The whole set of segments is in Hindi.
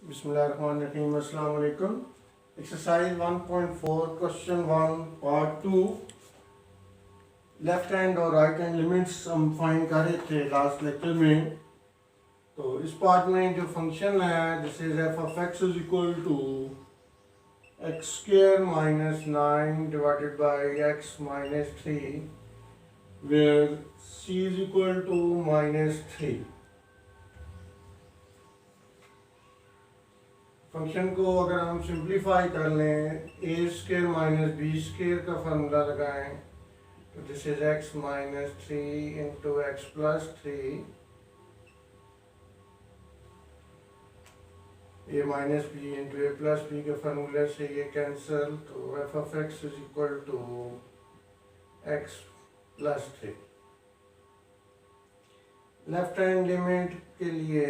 बिस्मिल्लाहिर्रहमानिर्रहीम। अस्सलाम वालेकुम। Exercise 1.4 question 1 part 2 left hand और राइट हैंड लिमिट्स हम फाइंड कर रहे थे लास्ट लेक्चर में। तो इस पार्ट में जो फंक्शन है this is f of x is equal to x square minus 9 divided by x minus 3 where c is equal to -3। Function को अगर हम सिंप्लीफाई कर लें a square minus b square का फार्मूला लगाएं तो this is x minus 3 into x plus 3 a minus b into a plus b के फार्मूले से ये कैंसिल, तो f of x is equal to x plus 3। Left hand limit के लिए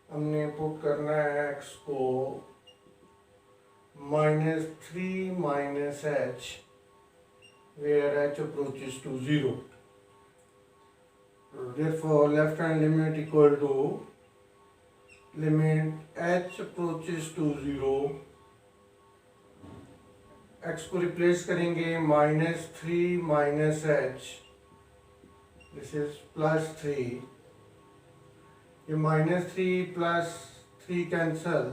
हमने पुट करना है x को -3 minus h where h approaches to 0. Therefore, left hand limit equal to limit h approaches to 0. x को रिप्लेस करेंगे -3 माइनस h, दिस इज +3। ये -3 plus 3 cancel,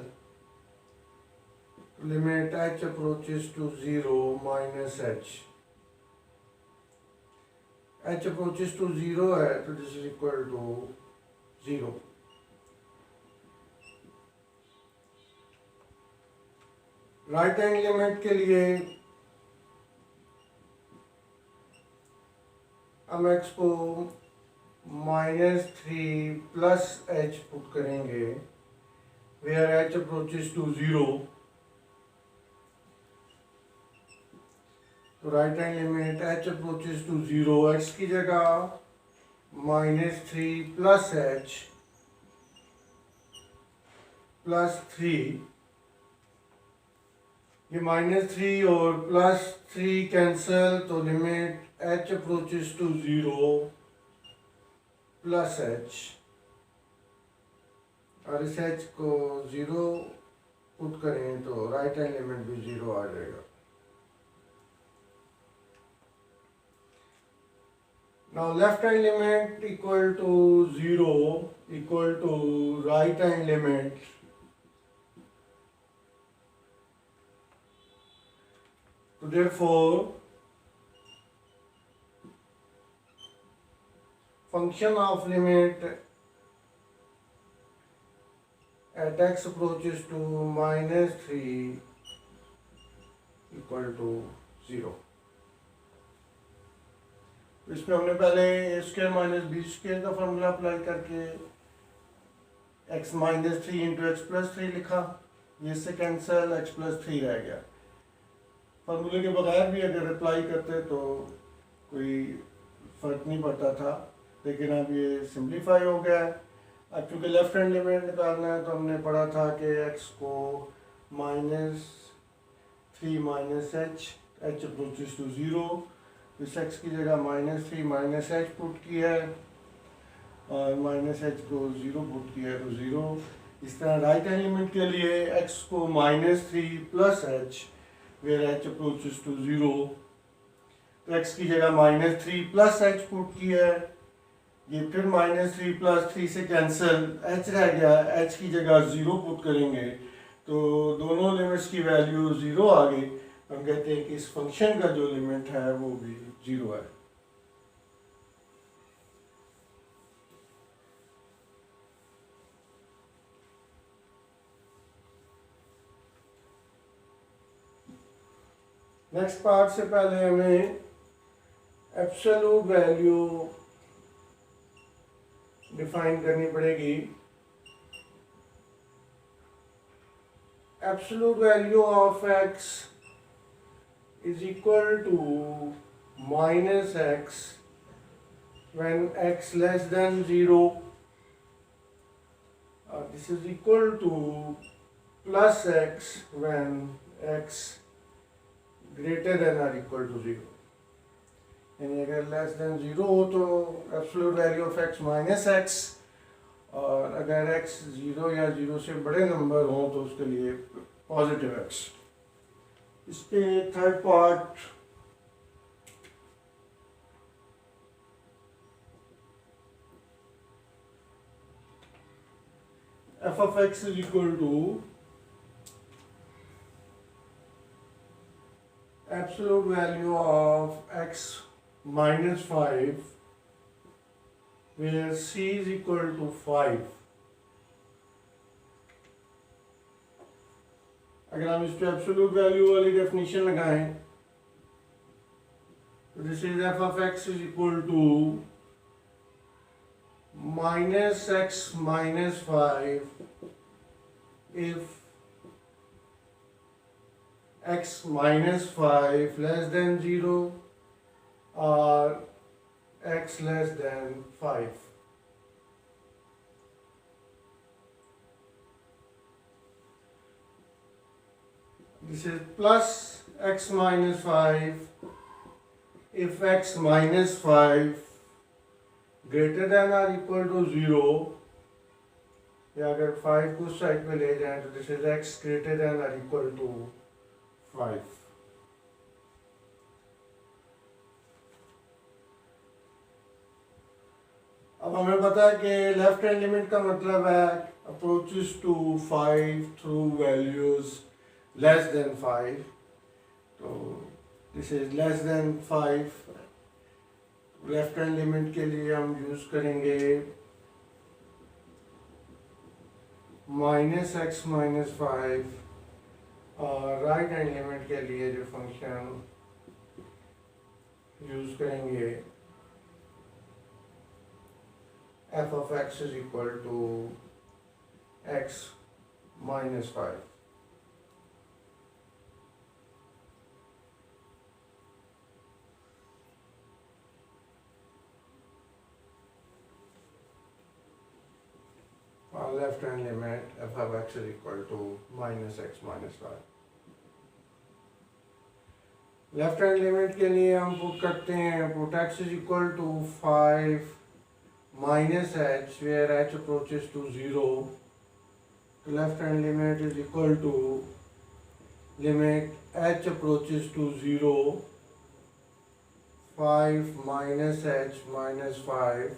limit h approaches to 0 minus h। h approaches to 0 है तो this is equal to 0। Right hand limit के लिए हम x को -3 प्लस h पुट करेंगे वेयर h अप्रोचेस टू 0। तो right hand limit h approaches to 0, x की जगह -3 प्लस h प्लस 3। ये -3 और +3 कैंसल, तो limit h approaches to 0 plus h, और इस h को 0 पुट करें तो राइट हैंड लिमिट भी 0 आ जाएगा। Now left hand limit equal to 0 equal to right hand limit. तो therefore function of limit at x approaches to -3 equal to 0। इसमें हमने पहले a square minus b square का फॉर्मूला अप्लाई करके x -3 इंटू एक्स प्लस 3 लिखा, ये से कैंसिल x प्लस 3 रह गया। फार्मूले के बगैर भी अगर अप्लाई करते तो कोई फर्क नहीं पड़ता था, लेकिन अब ये सिंप्लीफाई हो गया है। अब चूँकि लेफ्ट हैंड लिमिट निकालना है तो हमने पढ़ा था कि x को -3 माइनस h अप्रोचेस टू 0, इस x की जगह -3 माइनस h पुट किया है और -h को 0 पुट किया है तो 0। इस तरह राइट हैंड लिमिट के लिए x को -3 plus h where h approaches to 0, तो x की जगह -3 प्लस h पुट किया है, ये फिर -3 प्लस 3 से कैंसिल, h रह गया, h की जगह 0 पुट करेंगे तो दोनों लिमिट्स की वैल्यू 0 आ गई। हम कहते हैं कि इस फंक्शन का जो लिमिट है वो भी 0 है। नेक्स्ट पार्ट से पहले हमें एब्सोल्यूट वैल्यू डिफाइन करनी पड़ेगी। Absolute value of x is equal to -x when x less than 0, this is equal to +x when x greater than और इक्वल टू 0। यानी अगर लेस देन 0 हो तो absolute value of x -x, और अगर x 0 या 0 से बड़े नंबर हों तो उसके लिए पॉजिटिव x। इसके third part f of x is equal to absolute value of x minus 5 where c is equal to 5। अगर हम इस पे एब्सोल्यूट वैल्यू वाली डेफिनेशन लगाएं तो this is f of x is equal to minus x minus 5 if x minus 5 less than 0 or x less than 5। This is plus x minus 5 if x minus 5 greater than or equal to 0, या अगर 5 को साइड पे ले जाएं तो this is x greater than or equal to 5। अब हमें पता है कि लेफ्ट हैंड लिमिट का मतलब है approaches to 5 through values less than 5। तो this is less than 5। Left hand limit के लिए हम यूज करेंगे माइनस एक्स माइनस 5 और राइट हैंड लिमिट के लिए जो फंक्शन यूज करेंगे f of x is equal to x minus 5। Our left hand limit f of x is equal to minus x minus 5। Left hand limit के लिए हम पुट करते हैं put x is equal to 5 minus h where h approaches to 0। The left hand limit is equal to limit h approaches to 0 5 minus h minus 5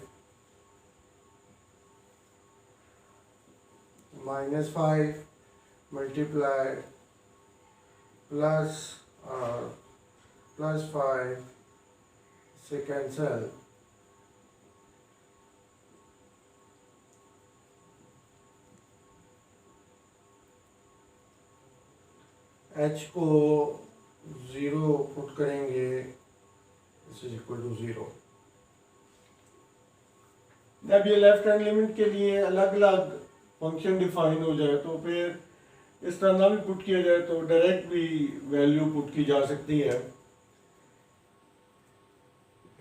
minus 5 multiply plus plus 5 से cancel h को 0 पुट करेंगे दिस इज इक्वल टू 0। जब ये लेफ्ट हैंड लिमिट के लिए अलग अलग फंक्शन डिफाइन हो जाए तो फिर इस तरह ना भी पुट किया जाए तो डायरेक्ट भी वैल्यू पुट की जा सकती है।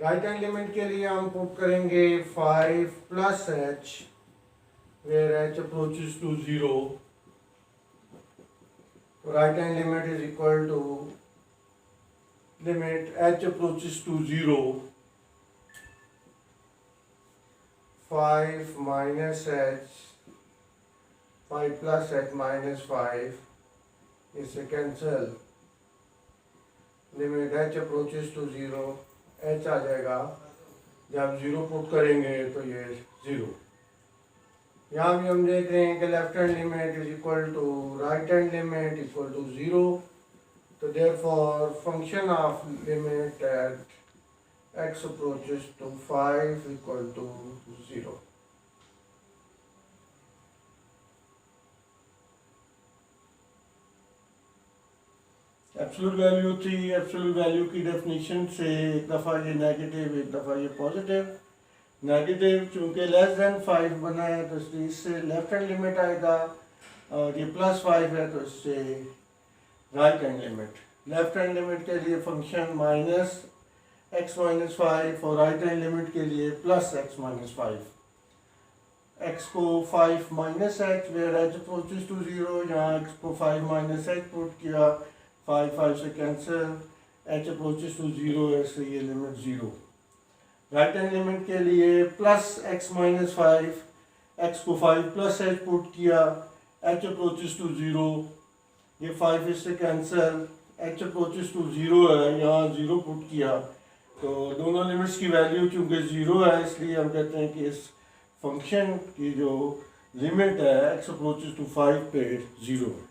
राइट हैंड लिमिट के लिए हम पुट करेंगे 5 plus h where h approaches to 0। Right hand limit is equal to limit h approaches to 0 5 minus h 5 plus h minus 5 is a cancel limit h approaches to 0 h आ जाएगा जब 0 पुट करेंगे तो ये 0। यहाँ भी हम देख रहे हैं कि left hand limit is equal to right hand limit equal to 0। तो therefore function of limit at x approaches to 5 equal to 0। Absolute value थी। एब्सोल्यूट वैल्यू की डेफिनेशन से एक दफ़ा ये नेगेटिव एक दफ़ा ये पॉजिटिव। नेगेटिव चूँकि लेस देन 5 बना है तो इससे लेफ्ट हैंड लिमिट आएगा और ये प्लस 5 है तो इससे right hand limit. Left hand limit के लिए फंक्शन माइनस x माइनस 5 और राइट हैंड लिमिट के लिए प्लस x माइनस 5। x को 5 minus h where h approaches to 0, यहाँ x को 5 माइनस h पुट किया 5 से कैंसिल h अप्रोचेस टू 0 ऐसे ये लिमिट 0। राइट हैंड लिमिट के लिए प्लस x माइनस 5 x को 5 प्लस h पुट किया, h अप्रोचेस टू 0, ये 5 इससे कैंसिल, h अप्रोचेस टू 0 है, यहाँ 0 पुट किया, तो दोनों लिमिट्स की वैल्यू चूँकि 0 है इसलिए हम कहते हैं कि इस फंक्शन की जो लिमिट है x अप्रोचेस टू 5 पे 0 है।